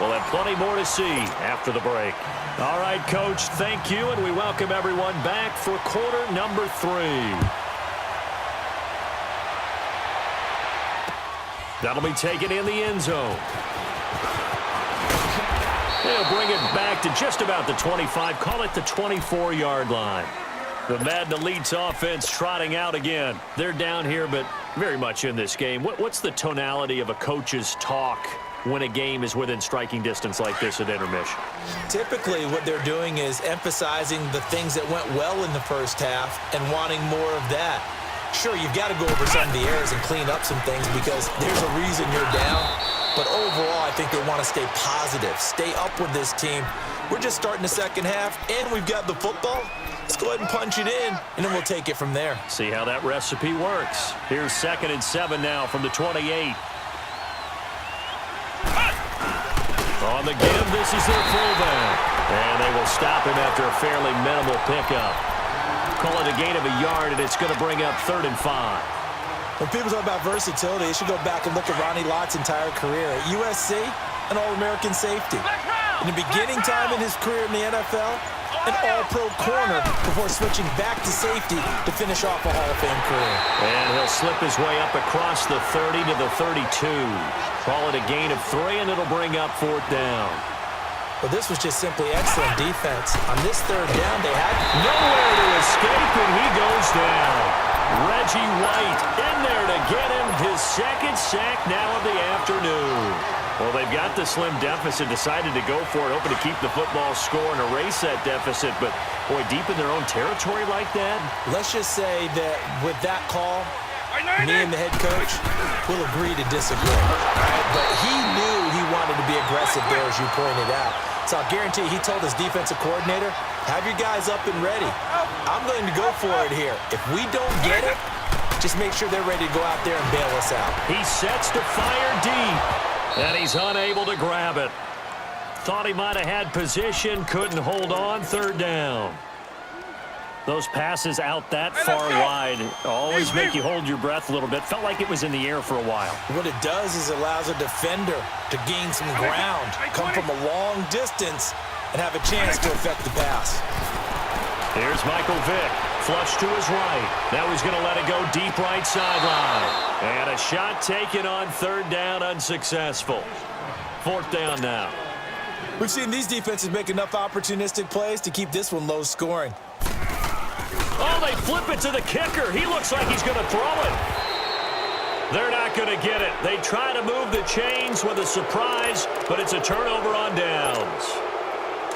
We'll have plenty more to see after the break. All right, Coach, thank you, and we welcome everyone back for quarter number 3. That'll be taken in the end zone. They'll bring it back to just about the 25, call it the 24-yard line. The Madden Elite's offense trotting out again. They're down here, but very much in this game. What's the tonality of a coach's talk when a game is within striking distance like this at intermission? Typically, what they're doing is emphasizing the things that went well in the first half and wanting more of that. Sure, you've got to go over some of the errors and clean up some things because there's a reason you're down. But overall, I think they want to stay positive, stay up with this team. We're just starting the second half, and we've got the football. Let's go ahead and punch it in, and then we'll take it from there. See how that recipe works. Here's 2nd and 7 now from the 28. On the give, this is their fullback. And they will stop him after a fairly minimal pickup. Call it a gain of a yard, and it's going to bring up 3rd and 5. When people talk about versatility, you should go back and look at Ronnie Lott's entire career. At USC, an All-American safety. In the beginning time in his career in the NFL, an All-Pro corner before switching back to safety to finish off a Hall of Fame career. And he'll slip his way up across the 30 to the 32. Call it a gain of 3, and it'll bring up 4th down. Well, this was just simply excellent defense. On this 3rd down, they had nowhere to escape, and he goes down. Reggie White in there to get him his 2nd sack now of the afternoon. Well, they've got the slim deficit, decided to go for it, hoping to keep the football score and erase that deficit. But, boy, deep in their own territory like that. Let's just say that with that call, me and the head coach will agree to disagree. Right? But he knew he wanted to be aggressive there, as you pointed out. So I'll guarantee he told his defensive coordinator, have your guys up and ready. I'm going to go for it here. If we don't get it, just make sure they're ready to go out there and bail us out. He sets to fire deep, and he's unable to grab it. Thought he might have had position, couldn't hold on, 3rd down. Those passes out that far wide always make you hold your breath a little bit. Felt like it was in the air for a while. What it does is it allows a defender to gain some ground, come from a long distance, and have a chance to affect the pass. Here's Michael Vick, flush to his right. Now he's going to let it go deep right sideline. And a shot taken on 3rd down, unsuccessful. 4th down now. We've seen these defenses make enough opportunistic plays to keep this one low scoring. Oh, they flip it to the kicker. He looks like he's going to throw it. They're not going to get it. They try to move the chains with a surprise, but it's a turnover on downs.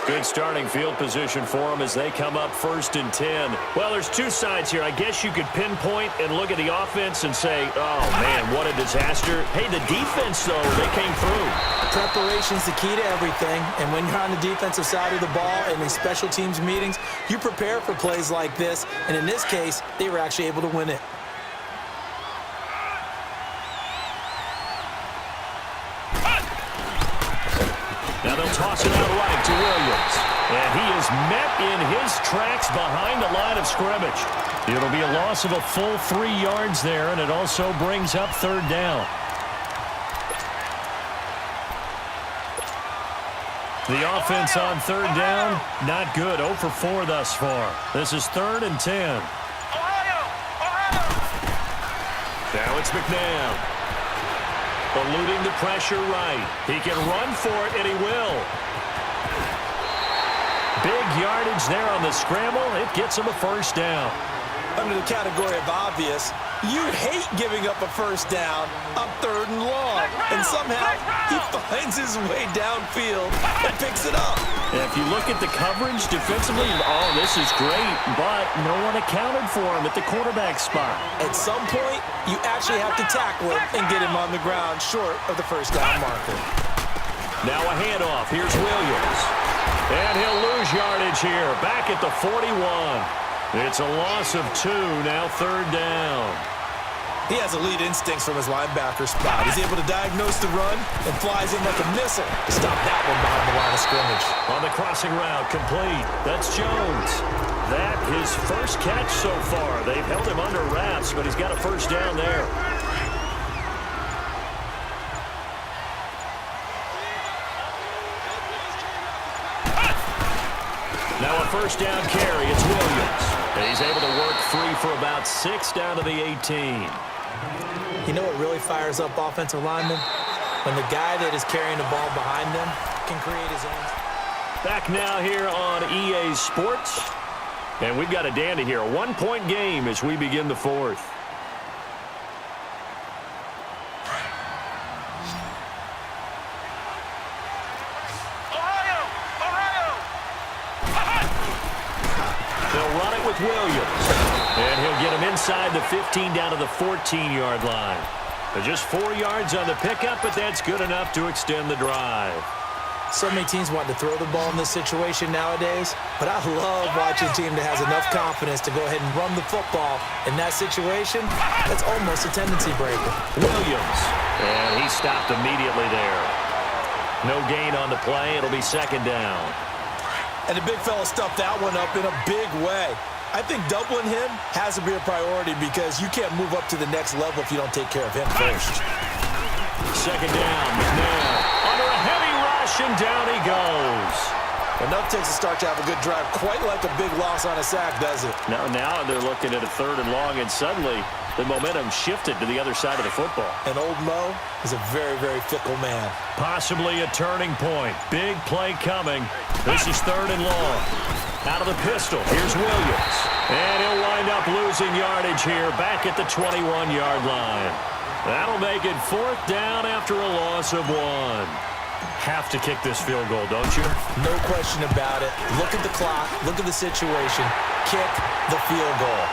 Good starting field position for them as they come up 1st and 10. Well, there's two sides here. I guess you could pinpoint and look at the offense and say, oh, man, what a disaster. Hey, the defense, though, they came through. Preparation's the key to everything, and when you're on the defensive side of the ball and in special teams meetings, you prepare for plays like this, and in this case, they were actually able to win it. Now they'll toss it out right to Williams. And he is met in his tracks behind the line of scrimmage. It'll be a loss of a full 3 yards there, and it also brings up 3rd down. The offense on 3rd down, not good. 0 for 4 thus far. This is 3rd and 10. Now it's McNabb. Eluding the pressure right. He can run for it, and he will. Big yardage there on the scramble. It gets him a 1st down. Under the category of obvious, you hate giving up a 1st down on 3rd and long. And somehow, he finds his way downfield and picks it up. If you look at the coverage defensively, oh, this is great, but no one accounted for him at the quarterback spot. At some point, you actually have to tackle him and get him on the ground short of the 1st down marker. Now a handoff. Here's Williams. And he'll lose yardage here. Back at the 41. It's a loss of 2, now 3rd down. He has elite instincts from his linebacker spot. He's able to diagnose the run and flies in like a missile to stop that one behind the line of scrimmage. On the crossing route, complete. That's Jones. That his first catch so far. They've held him under wraps, but he's got a 1st down there. Now a first down carry. It's Williams. And he's able to work free for about 6 down to the 18. You know what really fires up offensive linemen? When the guy that is carrying the ball behind them can create his own. Back now here on EA Sports. And we've got a dandy here. A 1-point game as we begin the fourth. They'll run it with Williams. And he'll get him inside the 15 down to the 14-yard line. Just 4 yards on the pickup, but that's good enough to extend the drive. So many teams want to throw the ball in this situation nowadays, but I love watching a team that has enough confidence to go ahead and run the football. In that situation, that's almost a tendency breaker. Williams, and he stopped immediately there. No gain on the play. It'll be second down. And the big fella stuffed that one up in a big way. I think doubling him has to be a priority because you can't move up to the next level if you don't take care of him first. Second down, McNair under a heavy rush, and down he goes. Enough takes a start to have a good drive, quite like a big loss on a sack, does it? Now they're looking at a 3rd and long, and suddenly the momentum shifted to the other side of the football. And old Mo is a very, very fickle man. Possibly a turning point. Big play coming. This is 3rd and long. Out of the pistol, here's Williams. And he'll wind up losing yardage here back at the 21-yard line. That'll make it 4th down after a loss of 1. Have to kick this field goal, don't you? No question about it. Look at the clock. Look at the situation. Kick the field goal.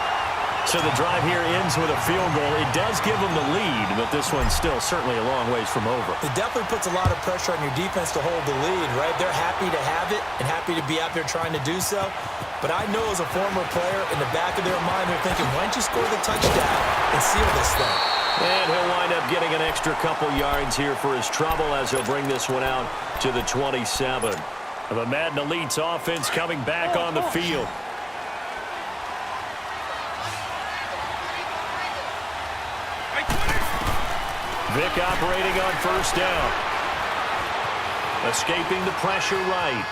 So the drive here ends with a field goal. It does give them the lead, but this one's still certainly a long ways from over. It definitely puts a lot of pressure on your defense to hold the lead, right? They're happy to have it and happy to be out there trying to do so. But I know as a former player, in the back of their mind, they're thinking, why don't you score the touchdown and seal this thing? And he'll wind up getting an extra couple yards here for his trouble as he'll bring this one out to the 27. The Madden Elite's offense coming back on the field. Vick operating on first down. Escaping the pressure right.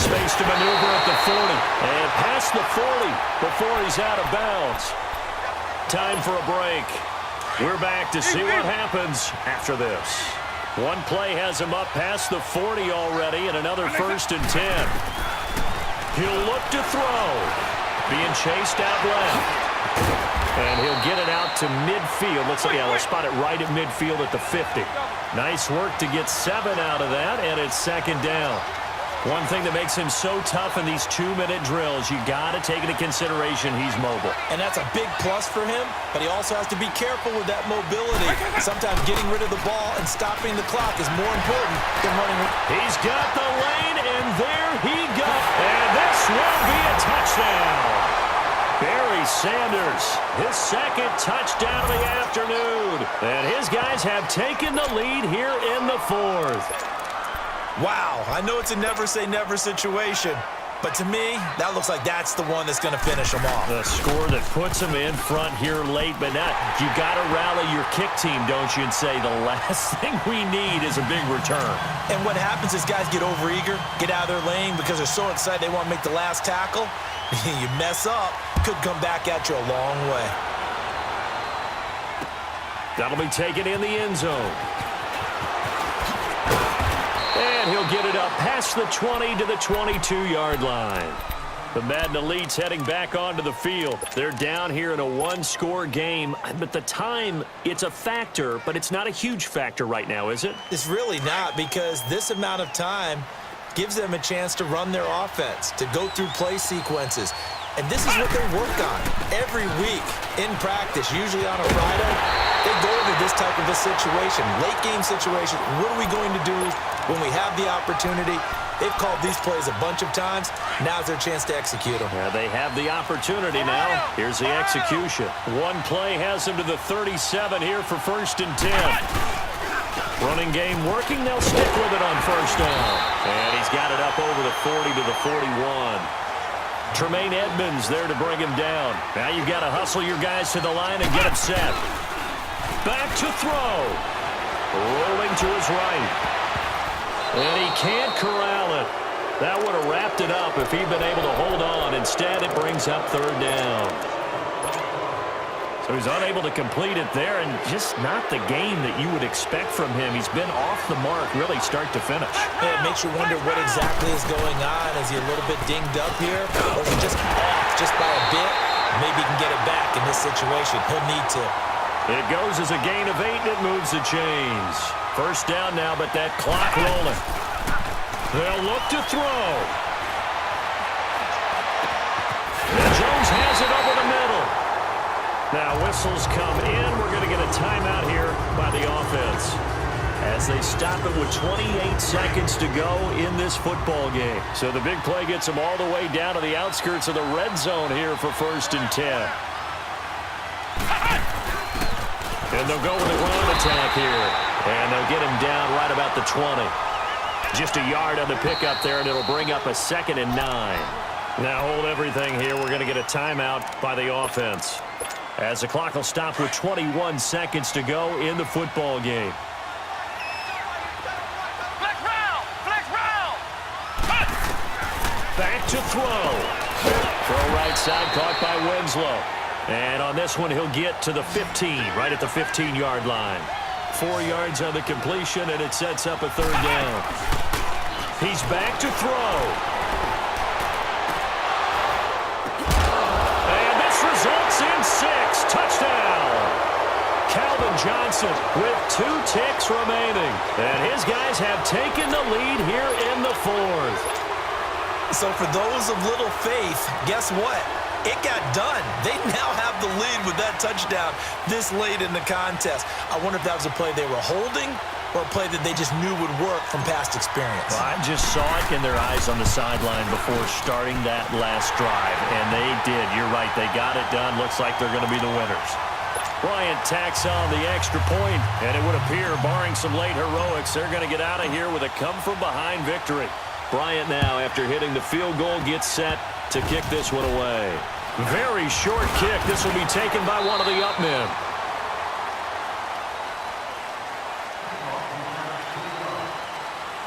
Space to maneuver at the 40. And past the 40 before he's out of bounds. Time for a break. We're back to see what happens after this. One play has him up past the 40 already, and another 1st and 10. He'll look to throw. Being chased out left. And he'll get it out to midfield. Looks like, they'll spot it right at midfield at the 50. Nice work to get 7 out of that, and it's second down. One thing that makes him so tough in these 2-minute drills, you got to take into consideration he's mobile. And that's a big plus for him, but he also has to be careful with that mobility. Sometimes getting rid of the ball and stopping the clock is more important than running. He's got the lane, and there he goes. And this will be a touchdown. Barry Sanders, his 2nd touchdown of the afternoon. And his guys have taken the lead here in the 4th. Wow, I know it's a never-say-never situation, but to me, that looks like that's the one that's going to finish them off. The score that puts them in front here late, but now you got to rally your kick team, don't you, and say the last thing we need is a big return. And what happens is guys get overeager, get out of their lane because they're so excited they want to make the last tackle. You mess up, could come back at you a long way. That'll be taken in the end zone. And he'll get it up past the 20 to the 22-yard line. The Madden Elite's heading back onto the field. They're down here in a 1-score game. But the time, it's a factor, but it's not a huge factor right now, is it? It's really not, because this amount of time gives them a chance to run their offense, to go through play sequences. And this is what they work on every week in practice, usually on a Friday. They go over this type of a situation, late game situation. What are we going to do when we have the opportunity? They've called these plays a bunch of times. Now's their chance to execute them. Yeah, they have the opportunity now. Here's the execution. One play has them to the 37 here for 1st and 10. Running game working. They'll stick with it on first down. And he's got it up over the 40 to the 41. Tremaine Edmonds there to bring him down. Now you've got to hustle your guys to the line and get them set. Back to throw. Rolling to his right. And he can't corral it. That would have wrapped it up if he'd been able to hold on. Instead, it brings up third down. So he's unable to complete it there, and just not the game that you would expect from him. He's been off the mark, really, start to finish. Yeah, it makes you wonder what exactly is going on. Is he a little bit dinged up here, or is he just off just by a bit? Maybe he can get it back in this situation. He'll need to. It goes as a gain of 8, and it moves the chains. First down now, but that clock rolling. They'll look to throw. And Jones has it over the middle. Now whistles come in. We're going to get a timeout here by the offense as they stop it with 28 seconds to go in this football game. So the big play gets them all the way down to the outskirts of the red zone here for 1st and 10. And they'll go with a run attack here. And they'll get him down right about the 20. Just a yard on the pickup there, and it'll bring up a 2nd and 9. Now hold everything here. We're going to get a timeout by the offense as the clock will stop with 21 seconds to go in the football game. Back to throw. Throw right side, caught by Winslow. And on this one, he'll get to the 15, right at the 15-yard line. 4 yards on the completion, and it sets up a third down. He's back to throw. And this results in 6. Touchdown. Calvin Johnson with 2 ticks remaining. And his guys have taken the lead here in the 4th. So for those of little faith, guess what? It got done. They now have the lead with that touchdown this late in the contest. I wonder if that was a play they were holding or a play that they just knew would work from past experience. Well, I just saw it in their eyes on the sideline before starting that last drive, and they did. You're right. They got it done. Looks like they're going to be the winners. Bryant tacks on the extra point, and it would appear, barring some late heroics, they're going to get out of here with a come-from-behind victory. Bryant now, after hitting the field goal, gets set to kick this one away. Very short kick. This will be taken by one of the up men.